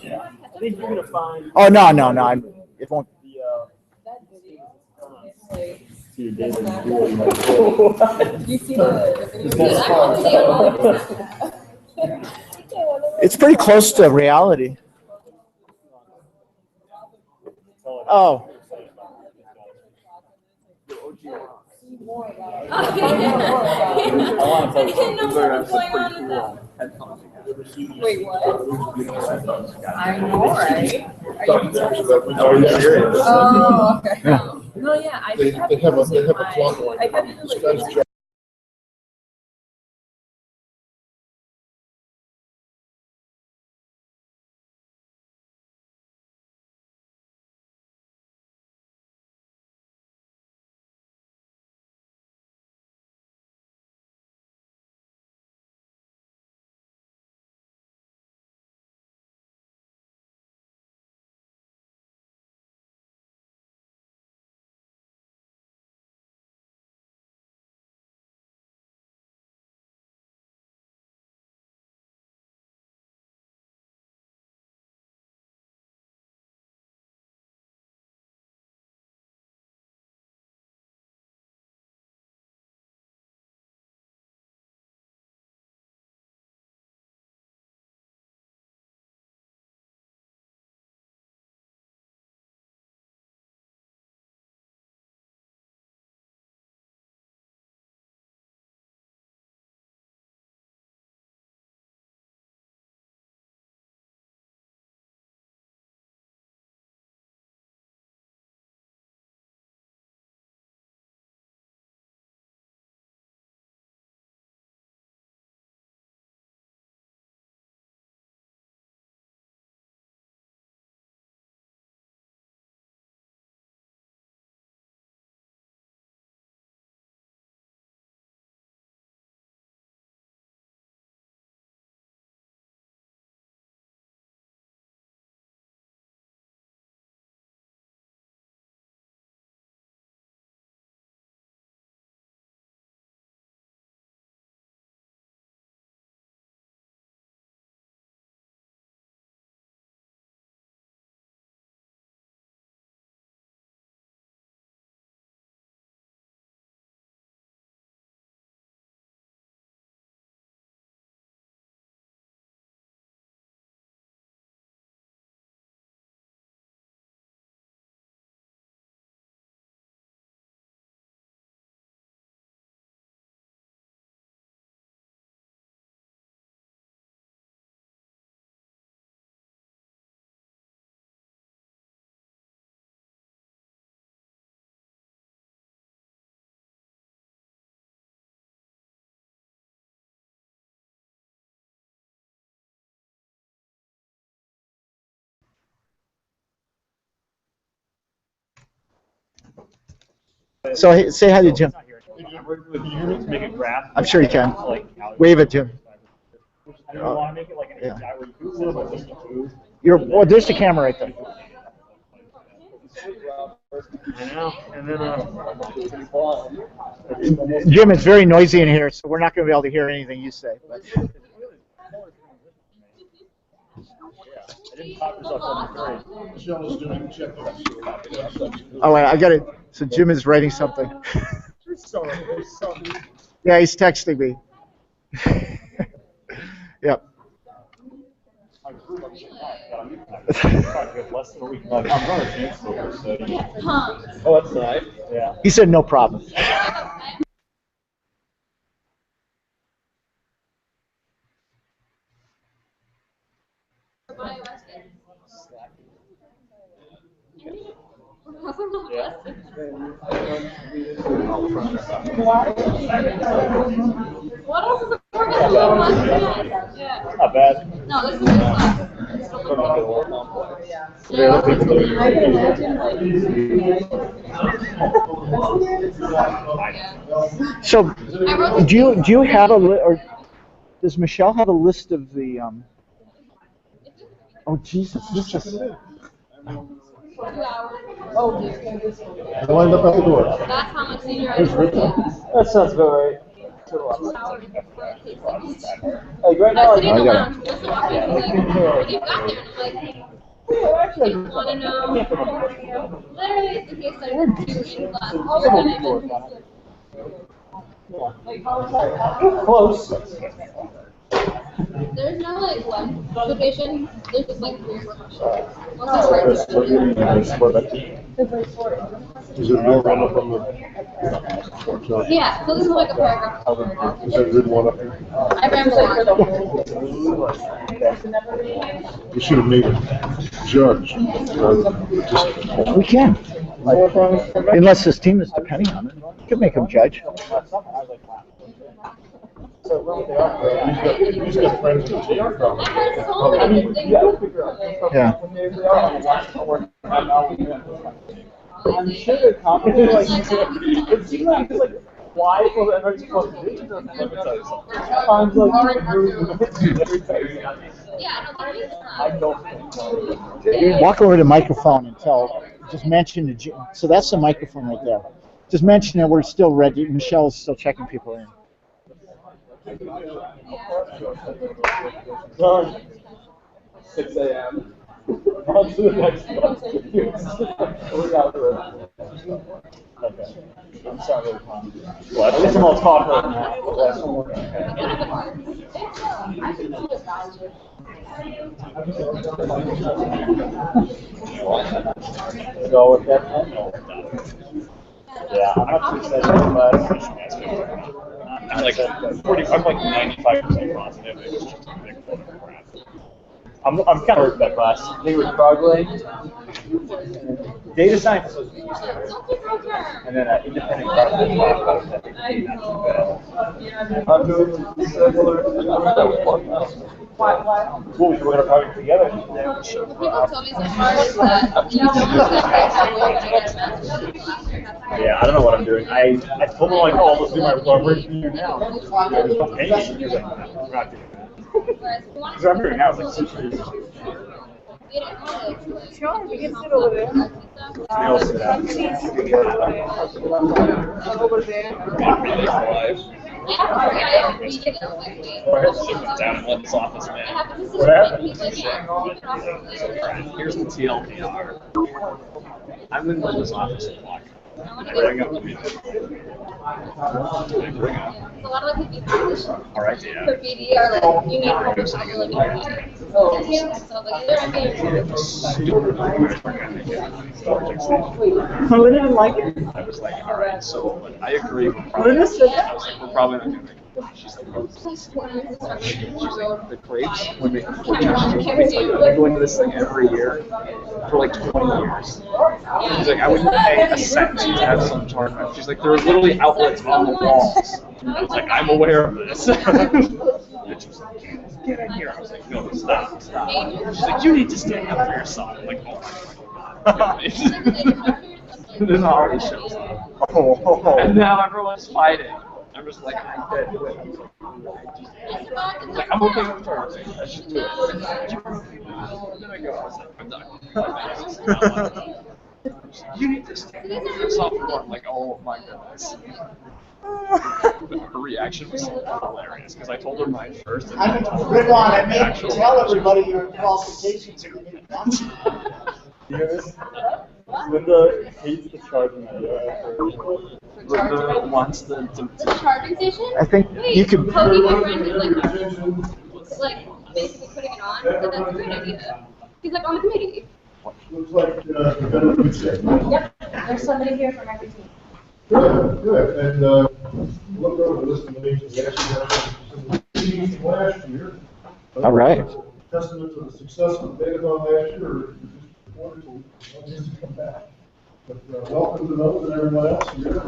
I think you're gonna find. Oh no. It won't. You see the It's pretty close to reality. Oh. Wait, what? I know, right? Are you serious? Oh, okay. Yeah. No, yeah, I They kept have a using clock my. line. I kept using This guy's like. So hey, say hi to Jim. Make a graph. I'm sure you can. Like, Wave at Jim. I don't want to make it like an Yeah. API where you can sort of list of food. Well, there's the camera right there. I know. And then Jim, it's very noisy in here, so we're not going to be able to hear anything you say. But. I didn't pop yourself on the three. Michelle's doing checklists. Oh, wait, I got it. So Jim is writing something. Yeah, he's texting me. Yep. Less than a week. I'm running a chance over, so. Oh, that's nice. Yeah. He said no problem. Yeah. What else is the Yeah. Not bad. No, this is not. I can imagine So, do you have or does Michelle have a list of the Oh Jesus! This just. 2 hours. Oh, just I lined up at the door. that's how much senior I That sounds about right. Like right now, Sitting I got around, listen to what people like, when you got there, and like, I want to know. Literally, it's the case study in class. close. There's no like one location. There's just like 3 or 4 questions. Once you write Is it real run up on the? yeah, so this is like a paragraph. Is that good one up here? I ramble on. You should have made a judge. We can. Unless this team is depending on it. You can make them judge. He's got friends in the team. I've heard so many good things. Yeah. I'm sure they're competent. Like, it seems like it's like why was everybody supposed to do? Sometimes like every time. Yeah, no, that makes I sense. don't think. Walk over to the microphone and just mention the. So that's the microphone right there. Just mention that we're still ready. Michelle's still checking people in. 6 a.m. On to the next bus. We're out there. Okay. I'm sorry. Well, at least I'm all talk right now. Go with that. Yeah, I'm not too excited about it. I'm like 95% positive. It was just a big full of crap. I'm kind of hurt with that class. They were struggling. Data science was the easiest. And then independent class was not bad. I'm doing similar. Well, we're going to project together. People tell me so hard is that you Yeah, I don't know what I'm doing. I told them like, oh, let's do my work here now. There's no payment. You're like, no, we're not doing that. Because I'm doing now is like 6 years. Sure, we can sit over there. They'll sit down. Over there. Down in Weds' office, man. Here's the TLDR. I'm in Weds' office at block. Bring up the meeting. Bring up. A lot of like people All right, yeah. for BD are like, you need to focus on like so like either I'm being I didn't like it. I was like, all right, so but I agree. I was like, we're probably not going to make it. She's like, oh, she's like, the grapes, when they I go into this thing every year for like 20 years. She's like, I wouldn't pay a cent to have some tournament. She's like, there are literally outlets on the walls. I was like, I'm aware of this. And she was like, get in here. I was like, no, stop. She's like, you need to stand up for yourself. I'm like, oh my God. And then Holly shows up. And now everyone's fighting. I'm just like, I did it. Like, I'm okay with terms. I should do it. And then I go, I was like, I'm done. You need to stand up for yourself. I'm like, oh my goodness. Her reaction was hilarious because I told her mine first. And then Hold on, I made you tell everybody your qualifications. You hear this? Linda hates the charging idea. Linda wants the charging station? I think Wait, you could. Cody, my friend, is like basically putting it on. So that's a great idea. He's like on the committee. Looks like better good shape. Yep, there's somebody here from every team. Good, good. And look over the list of names we actually had some meetings last year. All right. Testament to the success of Datathon last year. Just wonderful. To come back. But welcome to those and everyone else here.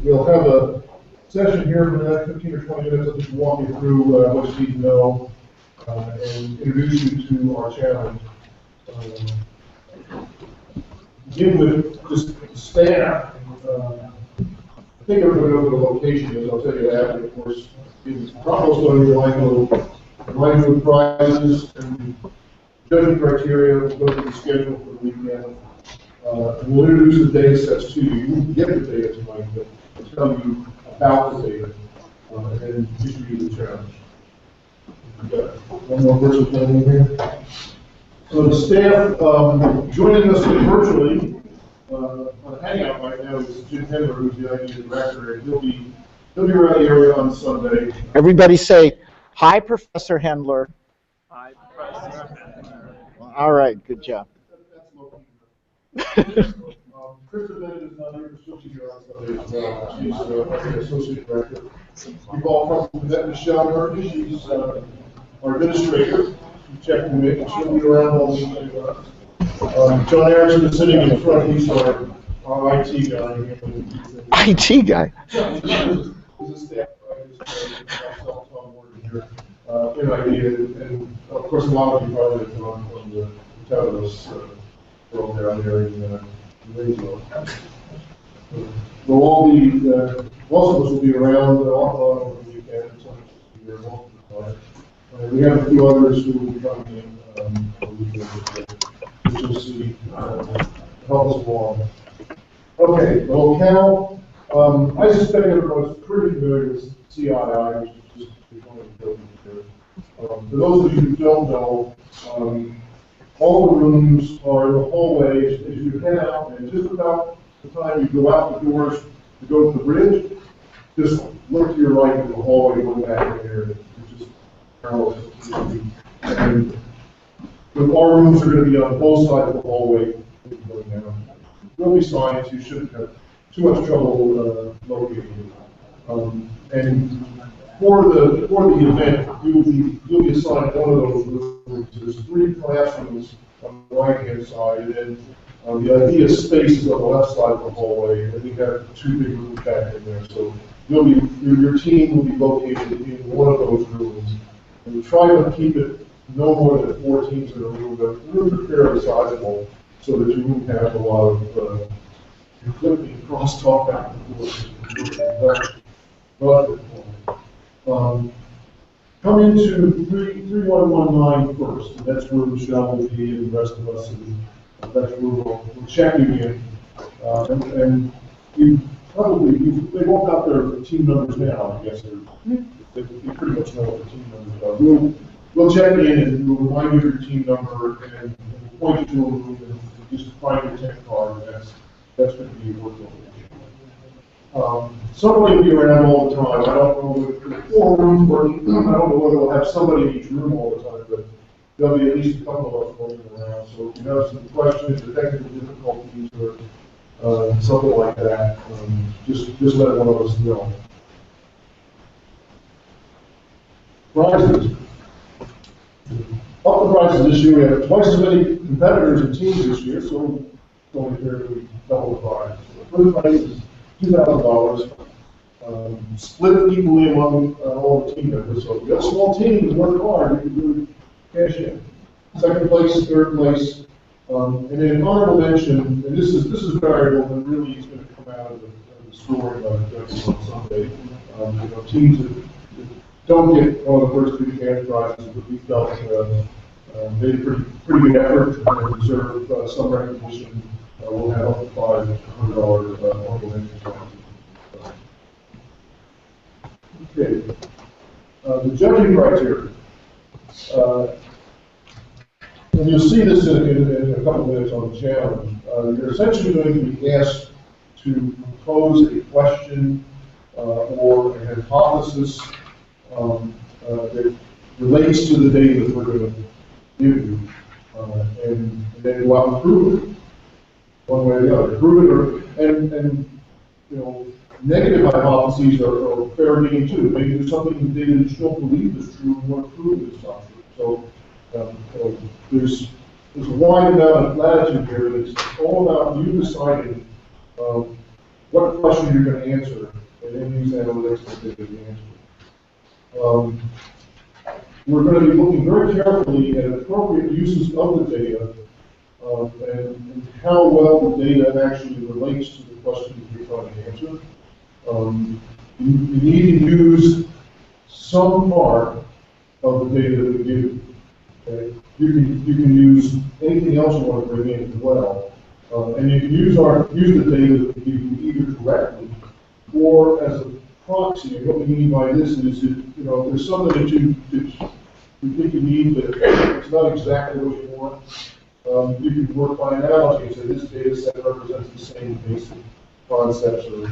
We'll have a session here for the next 15 or 20 minutes. I'll just walk you through what you need to know and introduce you to our challenge. Begin with just staff. I think everybody knows what the location is. I'll tell you after, of course. It's probably going to be like with prizes and judging criteria. We'll go through the schedule for the weekend. And we'll introduce the data sets to you. You can get the data tonight, but tell you about the data, and then give you the challenge. One more person coming in here. So the staff joining us virtually on a hangout right now is Jim Henry, who's the IT director, and he'll be around the area on Sunday. Everybody say, hi, Professor Hendler. Hi, Professor Hendler. All right, good job. Krista Bennett is not here, but she'll be here on Sunday as well. She's our associate director. We've all come to Michelle Murphy. She's our administrator. She's checking in, and she'll be around all weekend. John Erickson is sitting in front. He's our IT guy. IT guy. He's a staff, myself, Tom Morgan here, in IT, and of course a lot of you probably have gone from the Talos world down there in Rayville. We'll all be, most of us will be around over the weekend, some of us will be there most of the time. We have a few others who will be coming in on the weekend, which you'll see help us along. Okay, the locale. I suspect everyone's pretty familiar with CII, which is just one of the buildings here. For those of you who don't know, all the rooms are in the hallway as you head out, and just about the time you go out the doors to go to the bridge, just look to your right in the hallway going back in there, which is parallel to the street. And our rooms are going to be on both sides of the hallway going down. There'll be signs, you shouldn't have too much trouble locating. And for the event, you'll be assigned one of those rooms. There's 3 classrooms on the right-hand side, and then the idea space is on the left side of the hallway, and we have 2 big rooms back in there. So your team will be located in one of those rooms. And we try to keep it no more than 4 teams in a room, but rooms are fairly sizable, so that you won't have a lot of conflicting crosstalk back and forth. Come into 3119 first, and that's where Michelle will be and the rest of us, and that's where we'll check you in. And you probably, they won't have their team numbers now, I guess. They pretty much know what the team numbers are. We'll check in and we'll remind you of your team number and we'll point you to a room and just find your tech card, and that's going to be your work location. Somebody will be around all the time. I don't know if the 4 rooms working. I don't know whether we'll have somebody in each room all the time, but there'll be at least a couple of us roaming around. So if you have some questions or technical difficulties or something like that, just let one of us know. Prizes. Up the prices this year, we have twice as many competitors and teams this year, so it's only fair that we double the prize. So the first prize is $2,000, split equally among all the team members. So if you have a small team and work hard, you can really cash in. Second place, third place, and then honorable mention, and this is variable, and really is going to come out of the story by the on Sunday. Teams that don't get one of the first 3 cash prizes, but we felt made a pretty good effort and deserve some recognition. We'll have up to $500 honorable mention prizes. Okay. The judging criteria. And you'll see this in a couple minutes on the challenge. You're essentially going to be asked to propose a question or an hypothesis that relates to the data that we're going to give you, and then go out and prove it, one way or the other. Prove it, and negative hypotheses are fair game too. Maybe there's something in the data that you don't believe is true and want to prove it's not true. So there's a wide amount of latitude here, but it's all about you deciding what question you're going to answer, and then use analytics to get the answer. We're going to be looking very carefully at appropriate uses of the data and how well the data actually relates to the questions you're trying to answer. You need to use some part of the data that we give you. Okay? You can use anything else you want to bring in as well, and you can use the data that we give you either directly or as a proxy. And what we mean by this is that, there's something that you think you need, but it's not exactly what you want. You can work by analogy and say this data set represents the same basic concepts or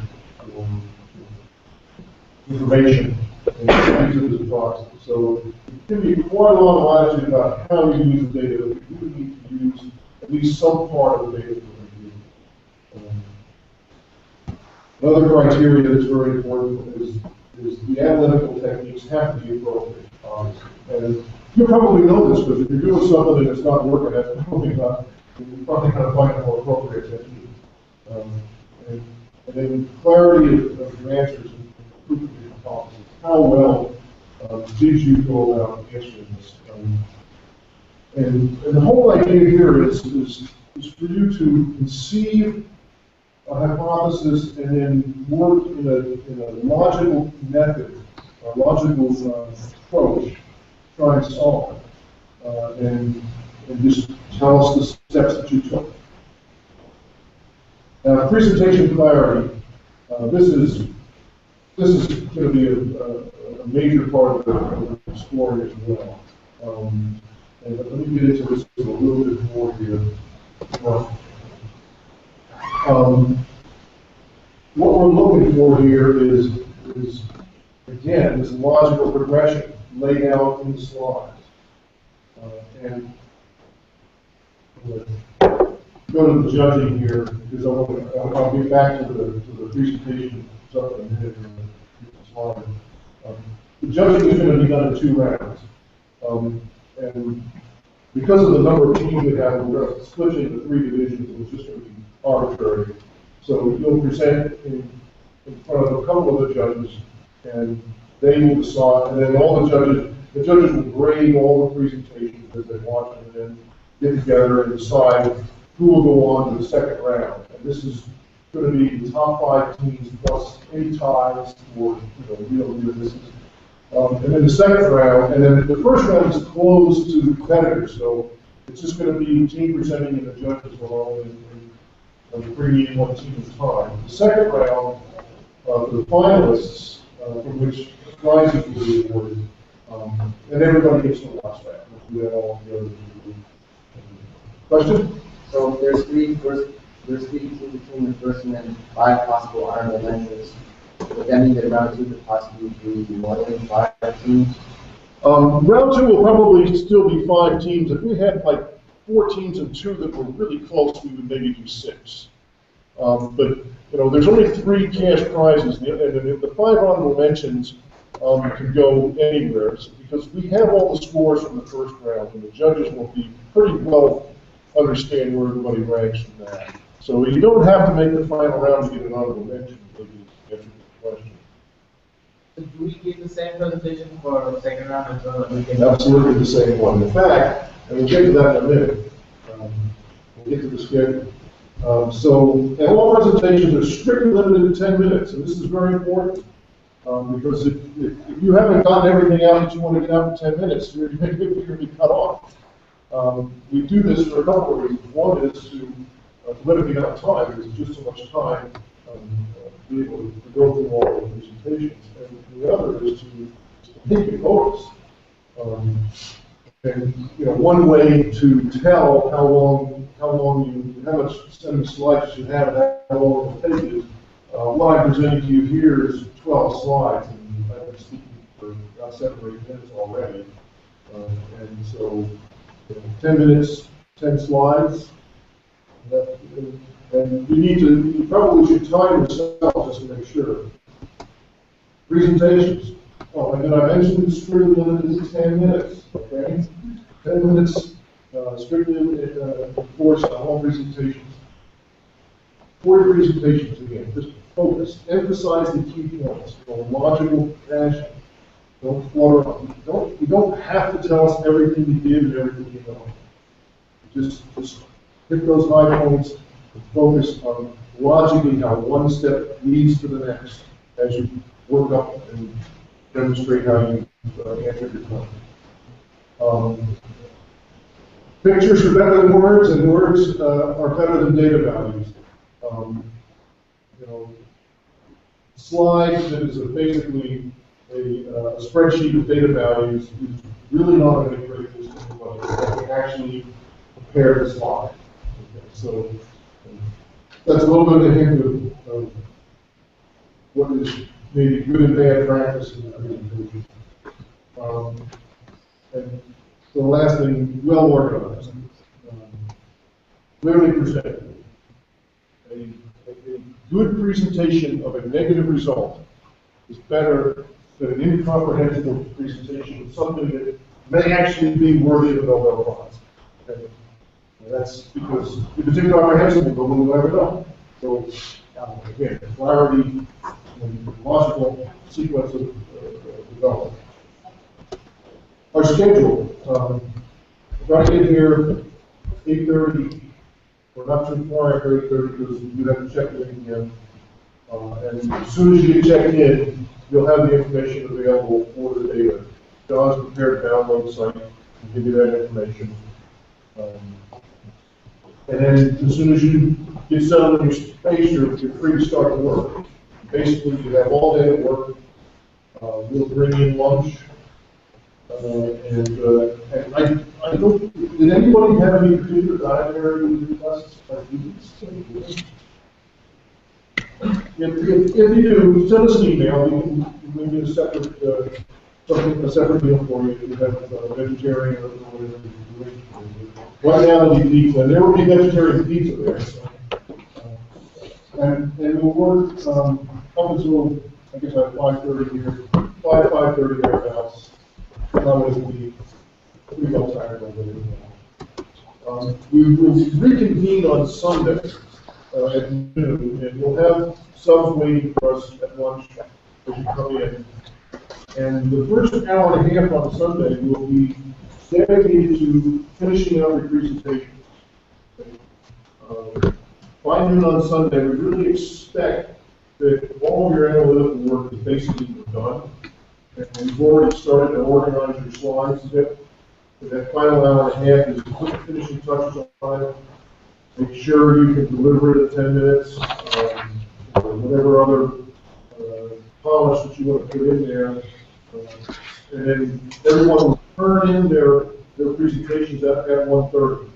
information, and use it as a proxy. So it can be quite a lot of latitude about how you use the data, but you do need to use at least some part of the data to review. Another criteria that's very important is the analytical techniques have to be appropriate. And you probably know this, but if you're doing something and it's not working, that's probably not, you're probably going to find a more appropriate technique. And then clarity of your answers and proof of your hypothesis. How well did you go about answering this? And the whole idea here is for you to conceive a hypothesis and then work in a logical method, a logical approach, try and solve it, and just tell us the steps that you took. Now, presentation clarity. This is going to be a major part of the scoring as well. And let me get into this a little bit more here. What we're looking for here is again, this logical progression laid out in the slides. And go to the judging here because I'll get back to the presentation stuff in a minute. The judging is going to be done in 2 rounds. And because of the number of teams we have, we're going to split into 3 divisions, and it's just going to be arbitrary. So you'll present in front of a couple of the judges, and they will decide, and then all the judges will grade all the presentations as they watch, and then get together and decide who will go on to the second round. And this is going to be the top 5 teams plus any ties for real misses. And then the second round, and then the first round is closed to the competitors. So it's just going to be team presenting and the judges will only bring in 1 team at a time. The second round, the finalists, from which prizes will be awarded, and everybody gets to the last round. We'll do that all together. Question? So there's three teams between the first and then 5 possible honorable mentions. Would that mean that round 2 could possibly be more than 5 teams? Round 2 will probably still be 5 teams. If we had like 4 teams and 2 that were really close, we would maybe do 6. But there's only 3 cash prizes, and the 5 honorable mentions can go anywhere because we have all the scores from the first round, and the judges will be pretty well understand where everybody ranks from that. So you don't have to make the final round to get an honorable mention to answer the question. So do we get the same presentation for the second round as well? Absolutely the same one. In fact, and we'll get to that in a minute. We'll get to the schedule. And all presentations are strictly limited to 10 minutes, and this is very important because if you haven't gotten everything out that you want to get out in 10 minutes, you're going to be cut off. We do this for a couple of reasons. One is to limit the amount of time, because it's just so much time to be able to go through all the presentations. And the other is to make you focus. And one way to tell how many slides you have, and how long the page is. What I'm presenting to you here is 12 slides, and I've been speaking for about 7 or 8 minutes already. And so 10 minutes, 10 slides. And you probably should time yourself just to make sure. Presentations. Oh, and then I mentioned strictly limited to 10 minutes. Okay, 10 minutes strictly enforced on all presentations. 40 presentations again. Just focus. Emphasize the key points in a logical fashion. Don't flutter up. You don't have to tell us everything you did and everything you know. Just hit those high points and focus on logically how one step leads to the next as you work up and demonstrate how you answer your question. Pictures are better than words, and words are better than data values. slide that is basically a spreadsheet of data values is really not going to create this anybody that can actually compare the slide. Okay, so that's a little bit of a hint of what is maybe good and bad practice in the presentation. And the last thing, well organized, clearly presented. A good presentation of a negative result is better than an incomprehensible presentation of something that may actually be worthy of a Nobel Prize. Okay? And that's because if it's incomprehensible, nobody will ever know. So, again, clarity and logical sequence of development. Our schedule. If I get here 8:30, we're not too far after 8:30 because you have to check in again. And as soon as you get checked in, you'll have the information available for the data. John's prepared to download the site and give you that information. And then as soon as you get settled in your space, you're free to start to work. Basically, you have all day at work. We'll bring in lunch. And I don't, did anybody have any particular dietary requests? If you do, send us an email. We can do a separate, a separate deal for you if you have vegetarian or whatever. Right now, it'll be pizza, and there will be vegetarian pizza there. So, and we'll work up until, I guess, at 5:30 here, 5:30 thereabouts. Probably pretty well tired already. We will reconvene on Sunday at noon, and we'll have subs waiting for us at lunch as you come in. And the first hour and a half on Sunday will be dedicated to finishing out your presentation. By noon on Sunday, we really expect that all of your analytical work is basically done. And we've already started to organize your slides a bit. And that final hour and a half is quick finishing touches on it. Make sure you can deliver it in 10 minutes. Whatever other polish that you want to put in there. And then everyone will turn in their presentations at 1:30.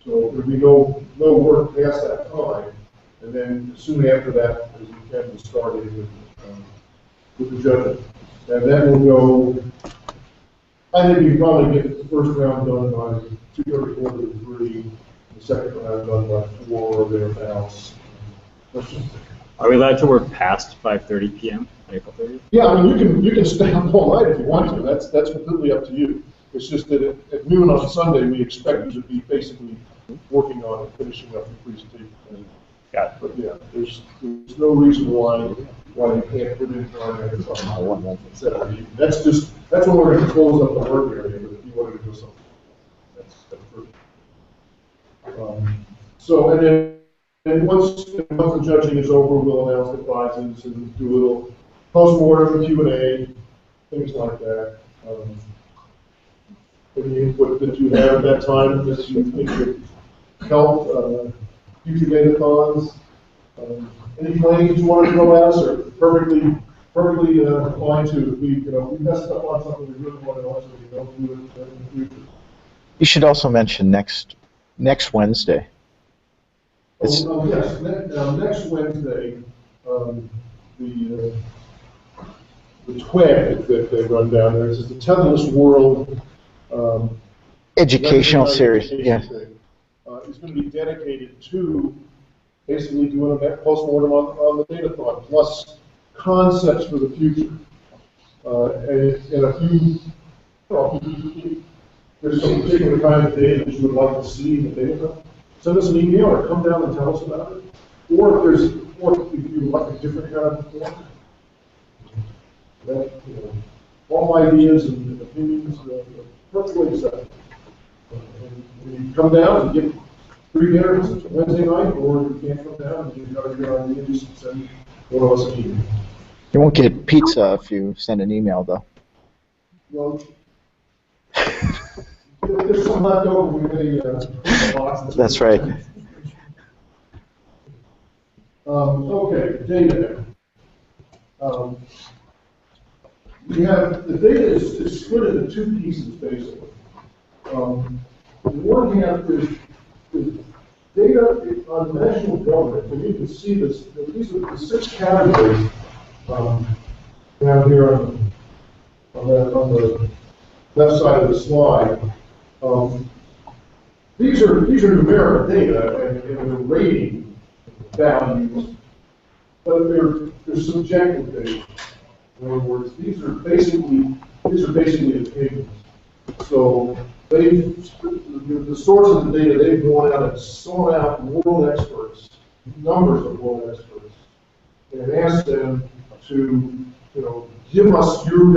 So there'll be no work past that time. And then soon after that, as you can, we'll start in with the judging. And then we'll go, I think you can probably get the first round done by 2:30, 4:30, the second round done by 4 or thereabouts. Are we allowed to work past 5:30 p.m. on April 30th? Yeah, I mean, you can stay up all night if you want to. That's completely up to you. It's just that at noon on Sunday, we expect you to be basically working on it, finishing up the presentation. Got it. But yeah, there's no reason why you can't put in time. That's when we're going to close up the work area. But if you wanted to do something, that's perfect. So and once the judging is over, we'll announce the prizes and do a little post-mortem Q&A, things like that. Any input that you have at that time that you think would help future Datathons. Any claims you want to throw at us are perfectly fine too. We messed up on something we really want to know, so we don't do it in the future. You should also mention next Wednesday. Yes, next Wednesday, the TWED that they run down there is the Tetherless World Educational series. Yeah. It's going to be dedicated to basically doing a post-mortem on the Datathon, plus concepts for the future. And a few, there's some particular kind of data that you would like to see in the Datathon, send us an email or come down and tell us about it. Or if you would like a different kind of form, that, all ideas and opinions are perfectly acceptable. And you come down and get free dinner Wednesday night, or you can't come down and you got your idea, just send one of us an email. You won't get pizza if you send an email, though. Well, there's some left over. We may box. That's right. Okay, data. We have, the data is split into two pieces, basically. On the one hand, is data on national government, and you can see this, these are the 6 categories down here on the left side of the slide. These are numeric data and they're rating values, but they're subjective data. In other words, these are basically opinions. So the source of the data they've gone out and sought out world experts, numbers of world experts, and asked them to, give us your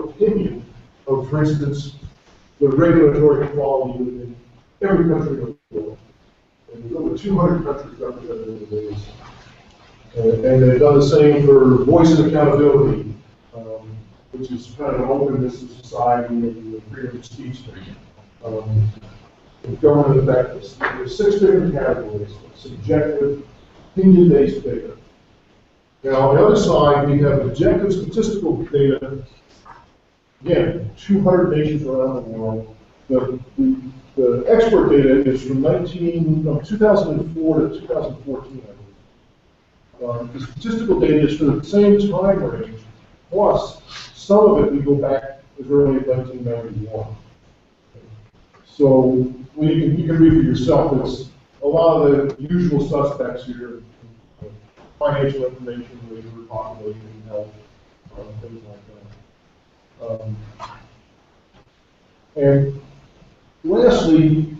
opinion of, for instance, the regulatory quality in every country in the world. And there's over 200 countries represented in the days. And they've done the same for voice and accountability, which is kind of an openness of society and the freedom of speech thing. Government effectiveness. There's 6 different categories: subjective, opinion-based data. Now, on the other side, we have objective statistical data. Again, 200 nations around the world. The expert data is from 2004 to 2014, I believe. The statistical data is for the same time range, plus some of it we go back as early as 1991. So you can read for yourself. It's a lot of the usual suspects here: financial information, labor, population, health, things like that. And lastly,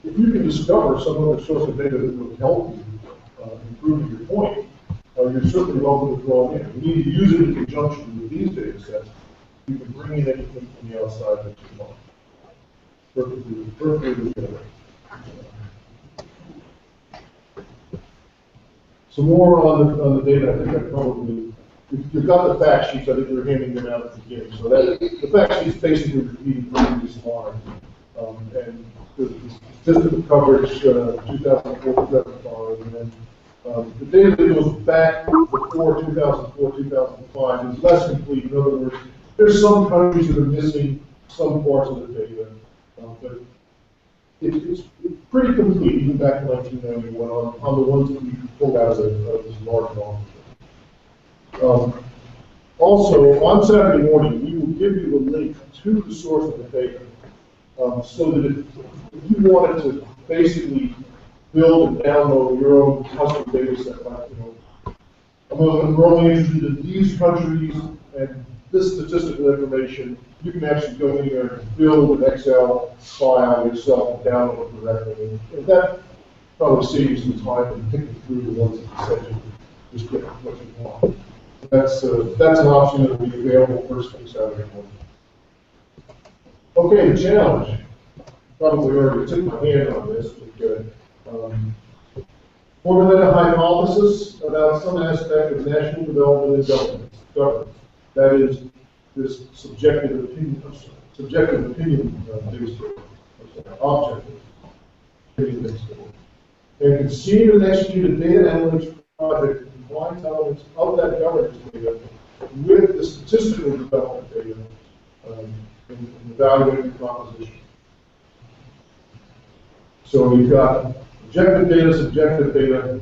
if you can discover some other source of data that will help you improve your point, you're certainly welcome to draw it in. You need to use it in conjunction with these data sets. You can bring in anything from the outside that you want. Perfectly legitimate. Some more on the data. I think I probably, you've got the fact sheets. I think they're handing them out at the beginning. So that the fact sheets basically repeating previous slides. And the statistical coverage, 2004, 2005, and then the data that goes back before 2004, 2005 is less complete. In other words, there's some countries that are missing some parts of the data, but it's pretty complete, even back in 1991, on the ones that we pulled out of this large volume. Also, on Saturday morning, we will give you the link to the source of the data, so that if you wanted to basically build and download your own custom data set, like, we're only interested in these countries and this statistical information, you can actually go in there and build an Excel file yourself and download it directly. And that probably saves you some time in picking through the ones that you said you just get what you want. That's an option that will be available first thing Saturday morning. Okay, the challenge. Probably already took my hand on this, but formulate a hypothesis about some aspect of national development and governance. That is, this subjective opinion based, objective opinion based. And conceive and execute a data analytics project to combine elements of that governance data with the statistical development data in evaluating the proposition. So we've got objective data, subjective data,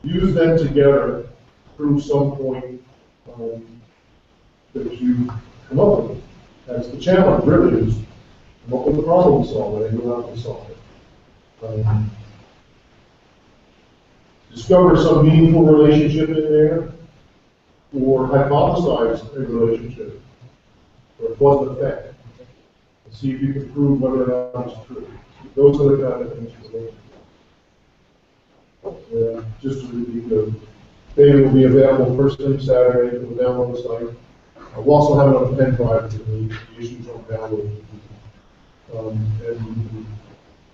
use them together through some point that you come up with. That's the challenge, really, is come up with a problem solver and go out and solve it. Discover some meaningful relationship in there, or hypothesize a relationship, or cause and effect, and see if you can prove whether or not it's true. Those are the kind of things we're looking for. Just to review, the data will be available first thing Saturday. It will download the site. We'll also have it on a pen drive for the issues on download. And you can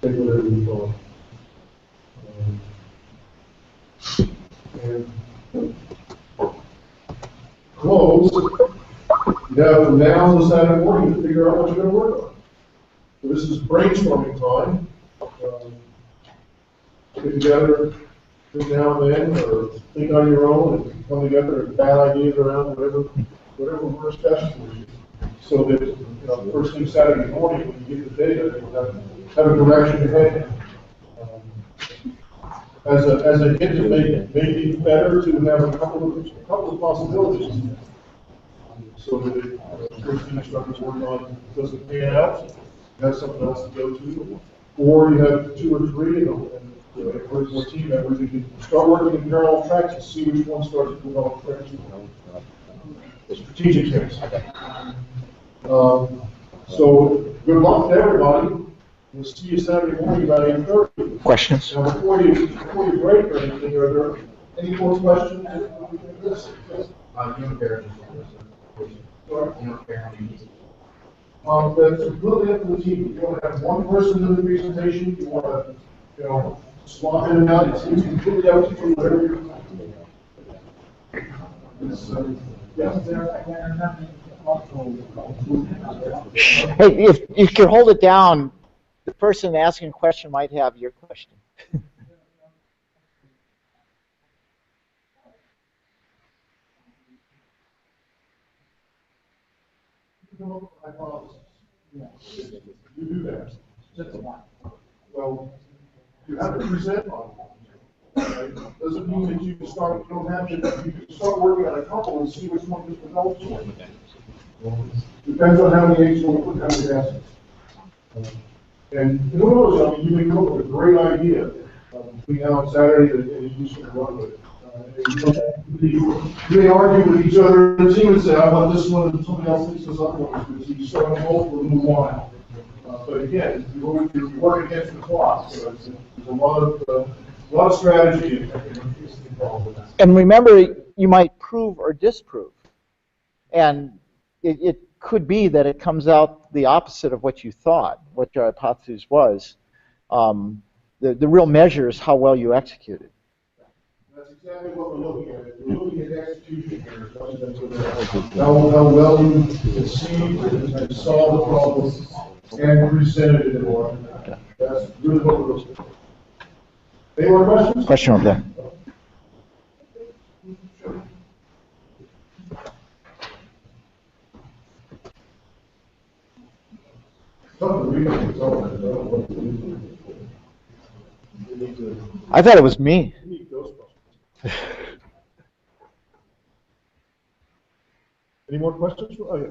take whatever you want. And close. You have from now until Saturday morning to figure out what you're going to work on. So this is brainstorming time. Get together, every now and then, or think on your own and come together and bat ideas around, whatever works best for you. So that, you know, first thing Saturday morning, when you get the data, you have a direction ahead. As a hint, it may be better to have a couple of possibilities. So that if first thing you start to work on doesn't pan out, you have something else to go to. Or you have two or three, and encourage more team members, you can start working in parallel tracks and see which one starts to develop traction. Strategic things. So good luck to everybody. We'll see you Saturday morning about 8:30. Questions? Now, before you break or anything, are there any more questions? Yes. You don't care. Sorry? You don't care how many. That's completely up to the team. You want to have one person do the presentation, you want to, you know, swap in and out, it's completely up to you, whatever you're. Hey, if you could hold it down, the person asking a question might have your question. You do that. Well, you have to present on it. Right? Doesn't mean that you can start, you don't have to, you can start working on a couple and see which one just develops. Depends on how many eggs you want to put down the basket. And who knows, I mean, you may come up with a great idea between now and Saturday that you just want to run with it. You may argue with each other in the team and say, I want this one, and somebody else thinks this other one, because you start on both, we'll move on. But again, you work against the clock, so there's a lot of strategy involved with that. And remember, you might prove or disprove. And it could be that it comes out the opposite of what you thought, what your hypothesis was. The real measure is how well you executed. That's exactly what we're looking at. We're looking at execution here. How well you conceived and solved the problem and presented it in order. That's really what we're looking for. Any more questions? Question over there. I thought it was me. Any more questions? Oh, yeah.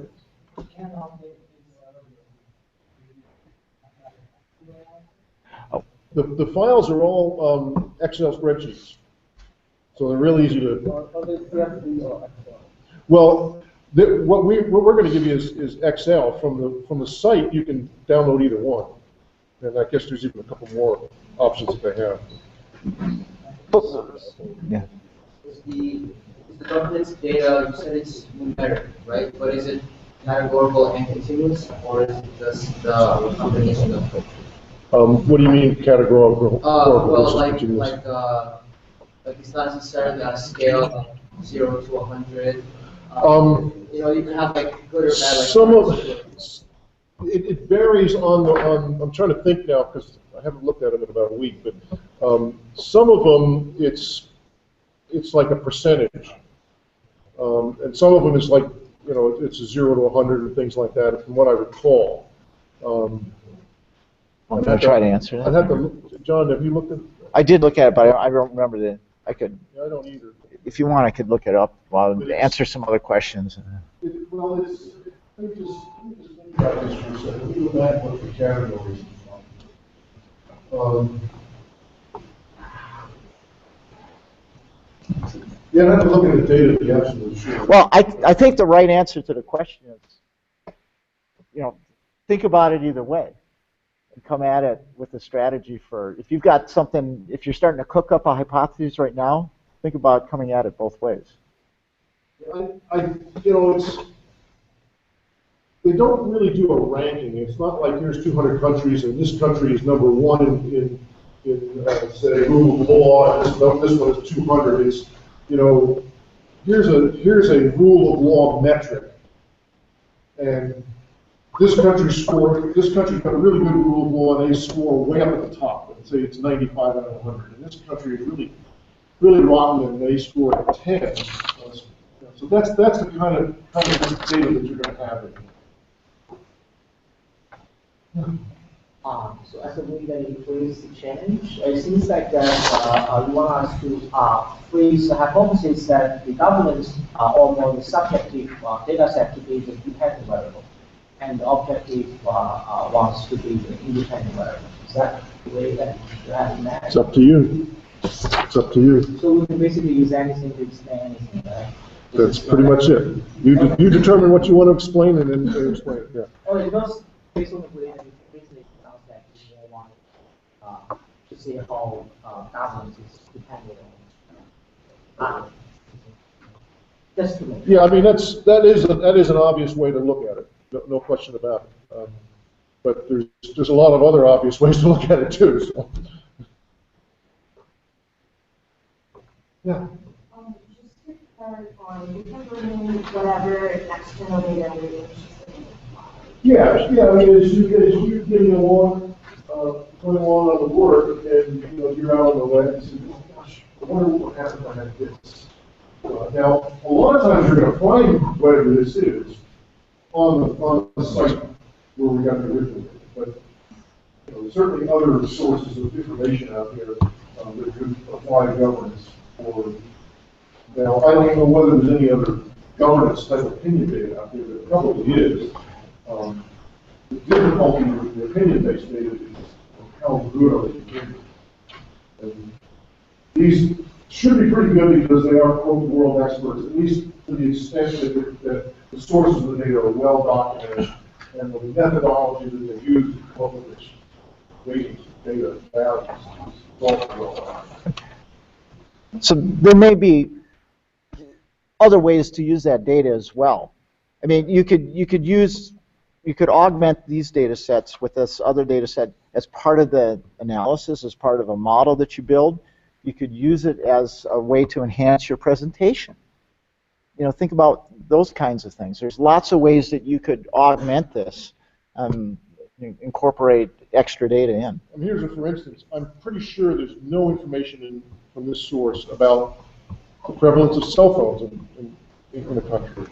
The files are all Excel spreadsheets, so they're real easy to. Well, what we're going to give you is Excel from the site. You can download either one, and I guess there's even a couple more options that they have. Yeah. Is the governance data, you said it's numeric, right? But is it categorical and continuous, or is it just the combination of both? What do you mean categorical? Well, like it's not necessarily on a scale of 0 to 100. You know, you can have like good or bad. Like some of it varies on the I'm trying to think now because I haven't looked at them in about a week, but some of them it's like a percentage, and some of them is like, you know, it's a 0 to 100 and things like that. From what I recall. I'm going to try to answer that. I'd have to look. John, have you looked at? I did look at it, but I don't remember the. I could. Yeah, I don't either. If you want, I could look it up while I answer some other questions. Well, let me just think about this for a second. Let me go back and look at categories. Yeah, I have to look at the data to be absolutely sure. Well, I think the right answer to the question is, you know, think about it either way. And come at it with a strategy for, if you've got something, if you're starting to cook up a hypothesis right now, think about coming at it both ways. You know, they don't really do a ranking. It's not like here's 200 countries and this country is number one in say, rule of law, and this one is 200. It's, you know, here's a rule of law metric, and this country's got a really good rule of law, and they score way up at the top. Let's say it's 95 out of 100. And this country really really rotten and they scored a 10. So that's the kind of data that you're going to have in here. So as a way that you phrase the challenge, it seems like that you want us to phrase the hypothesis that the governance or more the subjective data set to be the dependent variable, and the objective wants to be the independent variable. Is that the way that you have in mind? It's up to you. It's up to you. So we can basically use anything to explain anything, right? That's pretty much it. You determine what you want to explain and then explain it. Yeah. Oh, it was based on the way that you basically pronounce that you want to see how governance is dependent on. Just to make. Yeah, I mean that is an obvious way to look at it. No question about it. But there's a lot of other obvious ways to look at it too. So. Yeah. Just to clarify, you can bring whatever external data you're interested in. Yeah. I mean, as you're getting along, going along on the work, and you're out on the web, and say, oh gosh, I wonder what happens if I had this. Now, a lot of times you're going to find whatever this is on the site where we got the original, but certainly other sources of information out there that could apply to governance. Now, I don't know whether there's any other governance type opinion data out there. There probably is. The difficulty with the opinion-based data is how good are the opinions. And these should be pretty good because they are world experts, at least to the extent that the sources of the data are well documented and the methodology that they use to come up with this ratings, data, values, is also well documented. So there may be other ways to use that data as well. I mean, you could augment these data sets with this other data set as part of the analysis, as part of a model that you build. You could use it as a way to enhance your presentation. Think about those kinds of things. There's lots of ways that you could augment this, incorporate extra data in. And here's a for instance. I'm pretty sure there's no information from this source about the prevalence of cell phones in the country.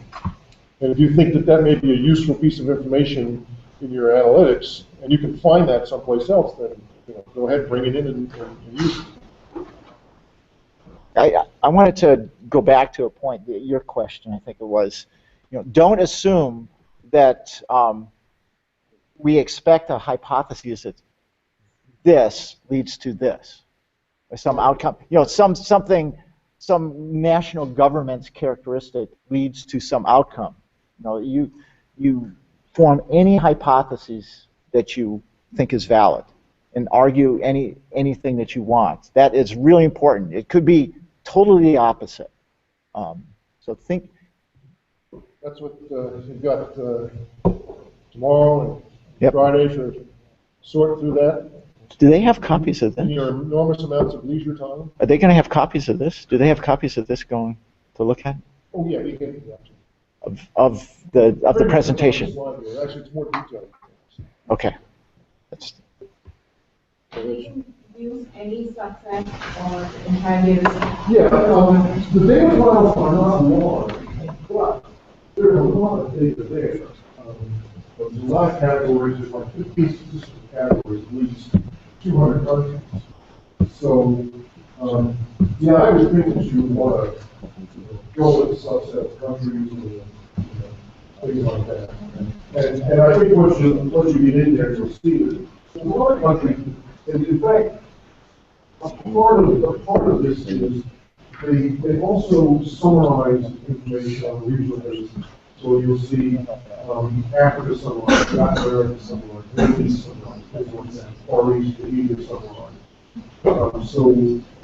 And if you think that may be a useful piece of information in your analytics, and you can find that someplace else, then go ahead, bring it in and use it. I wanted to go back to a point, your question, I think it was, don't assume that we expect a hypothesis that this leads to this, or some outcome, some national government's characteristic leads to some outcome. You form any hypothesis that you think is valid and argue anything that you want. That is really important. It could be totally the opposite. So think. That's what you've got tomorrow and Friday to sort through that. Do they have copies of this? In your enormous amounts of leisure time. Are they going to have copies of this? Do they have copies of this going to look at? Oh yeah, you can. Of the presentation. Actually, it's more detailed. Okay. Can you use any subset or entire data set? Yeah, the data files are not large, but there's a lot of data there. There's a lot of categories, there's like 15 specific categories, at least 200 countries. So, yeah, I would think that you would want to go with a subset of countries and things like that. And I think once you get in there, you'll see that there's a lot of countries, and in fact, a part of this is they also summarize information on a regional basis. So you'll see Africa summarized, Latin America summarized, Middle East summarized, Far East, Asia summarized. So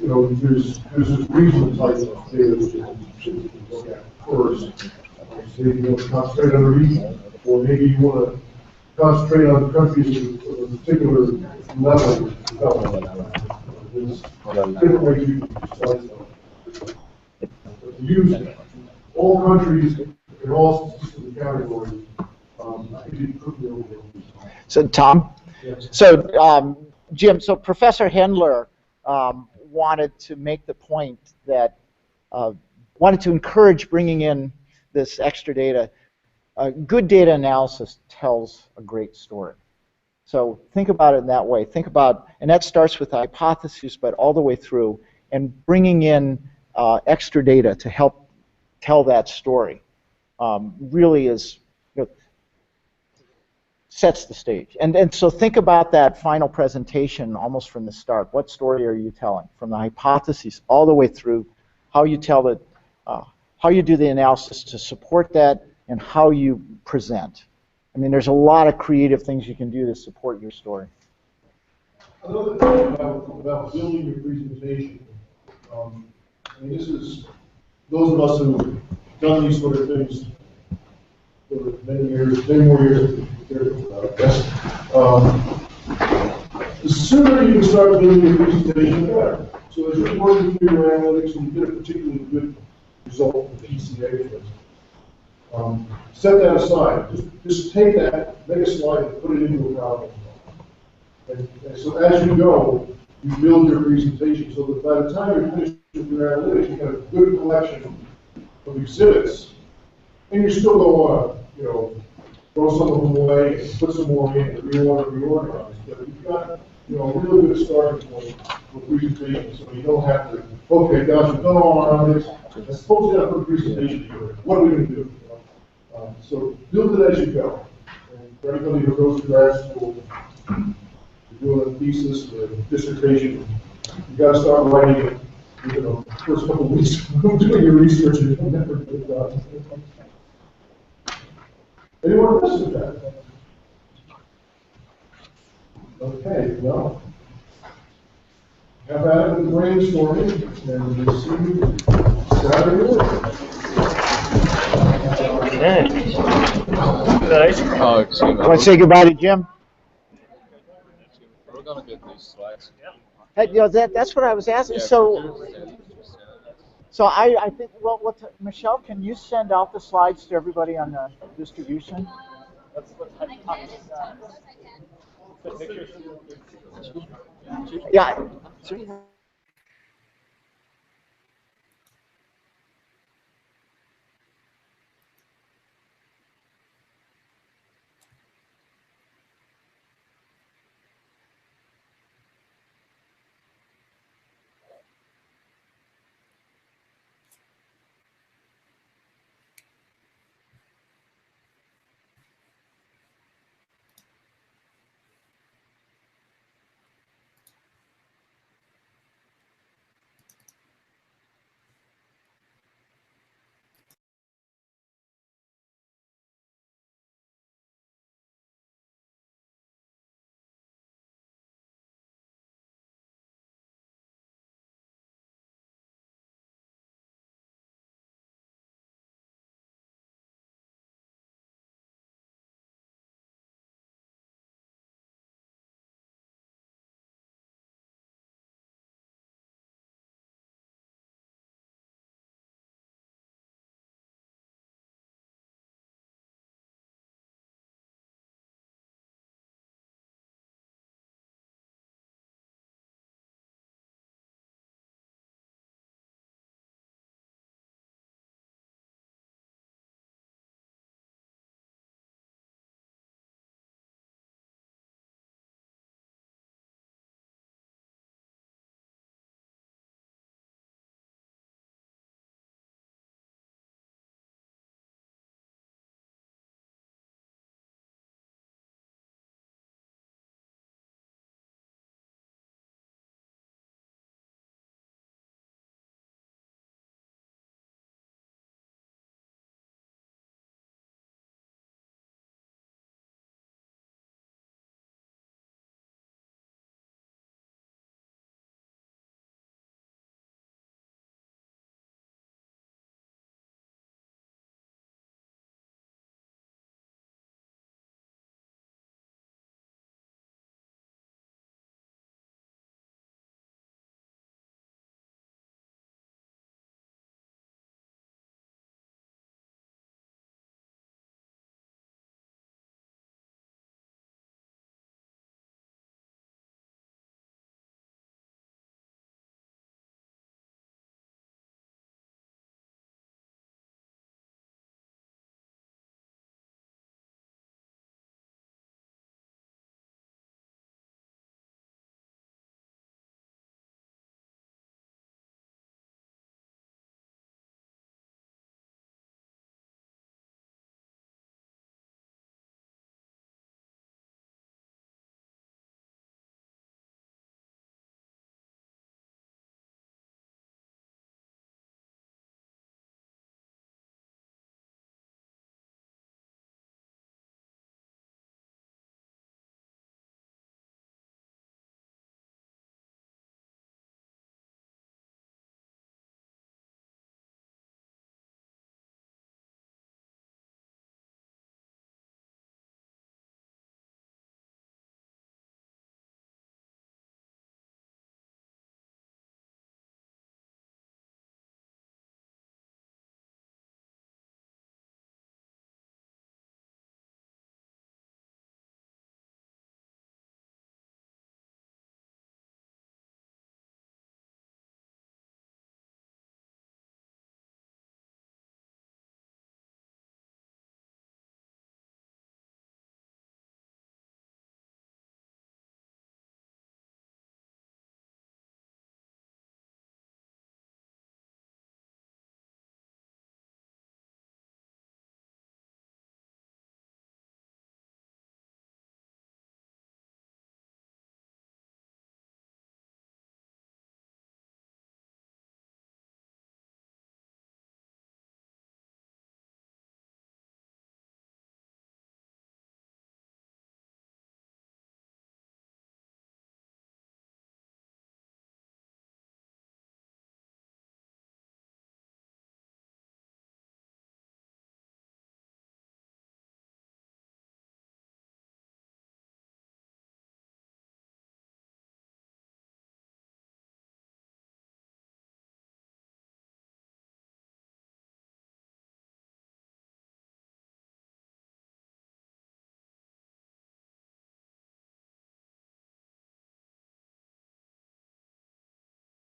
there's this regional type of data that you can look at first. Maybe you want to concentrate on a region, or maybe you want to concentrate on countries of a particular level of development. There's different ways you can slice them. But to use all countries in all specific categories, I think you could be able to. So Tom, Yes. so Jim, so Professor Hendler wanted to make the point that wanted to encourage bringing in this extra data. Good data analysis tells a great story. So think about it in that way. Think about, and that starts with hypotheses, but all the way through, and bringing in extra data to help tell that story really is, sets the stage. And so think about that final presentation almost from the start. What story are you telling? From the hypotheses all the way through, how you tell it, how you do the analysis to support that, and how you present. I mean, there's a lot of creative things you can do to support your story. Another thing about building your presentation. I mean, this is, those of us who have done these sort of things for many years, many more years than about it. The sooner you can start building your presentation, the better. So as you're working through your analytics and you get a particularly good result from PCA, set that aside. Just take that, make a slide, and put it into a problem. And so as you go, you build your presentation so that by the time you're finished with your analytics, you have a good collection of exhibits, and you still don't want to, throw some of them away and put some more in and reorganize. But you've got, a really good starting point for presentation, so you don't have to, okay, guys, we've done all our analytics. I suppose you have to put a presentation together. What are we going to do? So build it as you go. And for anybody who goes to grad school, you're doing a thesis or a dissertation, you got to start writing it. First couple of weeks doing your research, and you'll never get it done. Anyone else with that? Okay, well, have at it with the brainstorming, and we'll see you Saturday morning. Want to say goodbye to Jim? We're gonna get these slides. Hey, that's what I was asking. Yeah, So I think, well, Michelle, can you send out the slides to everybody on the distribution? Yeah.